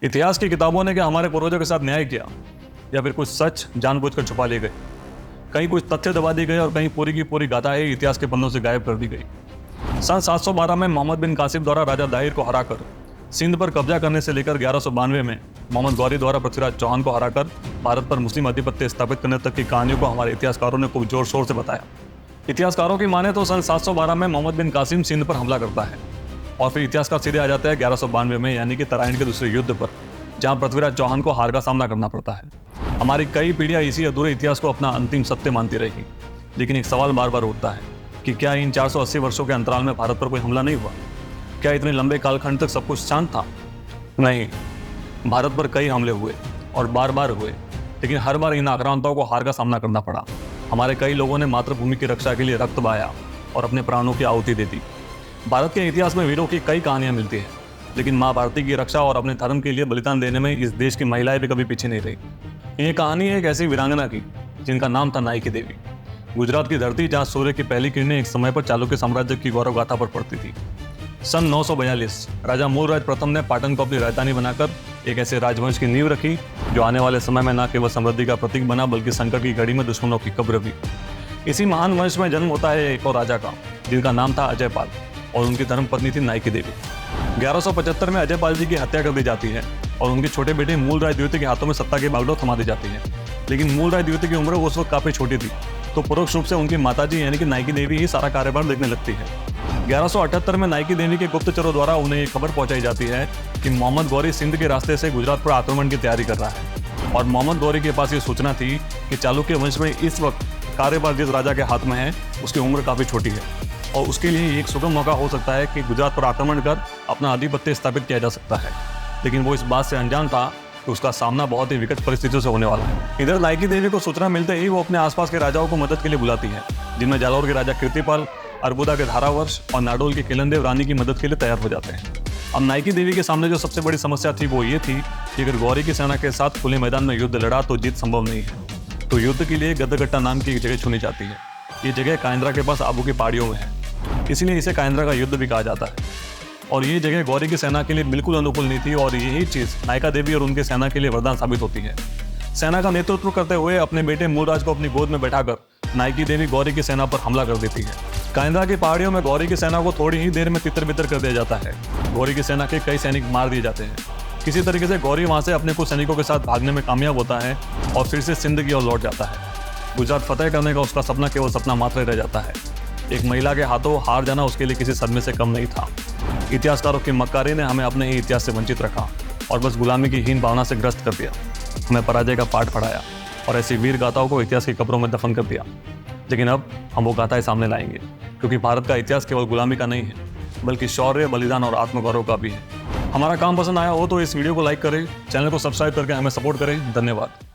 इतिहास की किताबों ने क्या हमारे पूर्वजों के साथ न्याय किया, या फिर कुछ सच जानबूझकर छुपा लिए गए? कहीं कुछ तथ्य दबा दिए गए और कहीं पूरी की पूरी गाथाएं इतिहास के पन्नों से गायब कर दी गई। सन 712 में मोहम्मद बिन कासिम द्वारा राजा दाहिर को हराकर सिंध पर कब्जा करने से लेकर 1192 में मोहम्मद गौरी द्वारा पृथ्वीराज चौहान को हराकर भारत पर मुस्लिम आधिपत्य स्थापित करने तक की कहानियों को हमारे इतिहासकारों ने खूब जोर शोर से बताया। इतिहासकारों की माने तो सन 712 में मोहम्मद बिन कासिम सिंध पर हमला करता है और फिर इतिहासकार सीधे आ जाता है 1192 में, यानी कि तराइन के दूसरे युद्ध पर, जहां पृथ्वीराज चौहान को हार का सामना करना पड़ता है। हमारी कई पीढ़ियां इसी अधूरे इतिहास को अपना अंतिम सत्य मानती रही, लेकिन एक सवाल बार बार उठता है कि क्या इन 480 वर्षों के अंतराल में भारत पर कोई हमला नहीं हुआ? क्या इतने लंबे कालखंड तक सब कुछ शांत था? नहीं, भारत पर कई हमले हुए और बार बार हुए, लेकिन हर बार इन आक्रांताओं को हार का सामना करना पड़ा। हमारे कई लोगों ने मातृभूमि की रक्षा के लिए रक्त बहाया और अपने प्राणों की आहुति दे दी। भारत के इतिहास में वीरों की कई कहानियां मिलती हैं, लेकिन माँ भारती की रक्षा और अपने धर्म के लिए बलिदान देने में इस देश की महिलाएं भी कभी पीछे नहीं रही। ये कहानी है एक ऐसी वीरांगना की जिनका नाम था नाइकी देवी। गुजरात की धरती जहाँ सूर्य की पहली किरणें एक समय पर चालुक्य साम्राज्य की गौरव गाथा पर पड़ती थी। सन 942 राजा मूलराज प्रथम ने पाटन को अपनी राजधानी बनाकर एक ऐसे राजवंश की नींव रखी जो आने वाले समय में न केवल समृद्धि का प्रतीक बना, बल्कि संकट की घड़ी में दुश्मनों की कब्र भी। इसी महान वंश में जन्म होता है एक और राजा का, जिनका नाम था अजयपाल, और उनकी धर्मपत्नी थी नाइकी देवी। 1175 में अजयपाल जी की हत्या कर दी जाती है और उनके छोटे बेटे मूलराज द्वितीय के हाथों में सत्ता की बागडोर थमा दी जाती है। लेकिन मूलराज द्वितीय की उम्र उस वक्त काफी छोटी थी, तो परोक्ष रूप से उनकी माताजी यानी कि नाइकी देवी ही सारा कार्यभार देखने लगती है। 1178 में नाइकी देवी के गुप्तचरों द्वारा उन्हें एक खबर पहुंचाई जाती है कि मोहम्मद गौरी सिंध के रास्ते से गुजरात पर आक्रमण की तैयारी कर रहा है, और मोहम्मद गौरी के पास ये सूचना थी कि चालुक्य वंश में इस वक्त कार्यभार जिस राजा के हाथ में है उसकी उम्र काफी छोटी है और उसके लिए एक सुगम मौका हो सकता है कि गुजरात पर आक्रमण कर अपना आधिपत्य स्थापित किया जा सकता है। लेकिन वो इस बात से अनजान था कि उसका सामना बहुत ही विकट परिस्थितियों से होने वाला है। इधर नाइकी देवी को सूचना मिलते ही वो अपने आसपास के राजाओं को मदद के लिए बुलाती है, जिनमें जालौर के राजा कीर्तिपाल, अरबुदा के धारावर्ष और नाडोल के किलनदेव रानी की मदद के लिए तैयार हो जाते हैं। अब नाइकी देवी के सामने जो सबसे बड़ी समस्या थी वो ये थी कि अगर गौरी की सेना के साथ खुले मैदान में युद्ध लड़ा तो जीत संभव नहीं है। तो युद्ध के लिए गद्दगट्टा नाम की एक जगह चुनी जाती है। ये जगह कायंद्रा के पास आबू की पहाड़ियों में है, इसलिए इसे कायंद्रा का युद्ध भी कहा जाता है। और ये जगह गौरी की सेना के लिए बिल्कुल अनुकूल नहीं थी, और यही चीज़ नायका देवी और उनके सेना के लिए वरदान साबित होती है। सेना का नेतृत्व करते हुए अपने बेटे मूलराज को अपनी गोद में बैठाकर नाइकी देवी गौरी की सेना पर हमला कर देती है। कायंद्रा की पहाड़ियों में गौरी की सेना को थोड़ी ही देर में तितर-बितर कर दिया जाता है। गौरी की सेना के कई सैनिक मार दिए जाते हैं। किसी तरीके से गौरी वहां से अपने कुछ सैनिकों के साथ भागने में कामयाब होता है और फिर से सिंध की ओर लौट जाता है। गुजरात फतेह करने का उसका सपना केवल सपना मात्र रह जाता है। एक महिला के हाथों हार जाना उसके लिए किसी सदमे से कम नहीं था। इतिहासकारों की मक्कारी ने हमें अपने ही इतिहास से वंचित रखा और बस गुलामी की हीन भावना से ग्रस्त कर दिया। हमें पराजय का पाठ पढ़ाया और ऐसी वीर गाथाओं को इतिहास की कब्रों में दफन कर दिया। लेकिन अब हम वो गाथाएं सामने लाएंगे, क्योंकि भारत का इतिहास केवल गुलामी का नहीं है, बल्कि शौर्य, बलिदान और आत्मगौरव का भी है। हमारा काम पसंद आया हो तो इस वीडियो को लाइक करें, चैनल को सब्सक्राइब करके हमें सपोर्ट करें। धन्यवाद।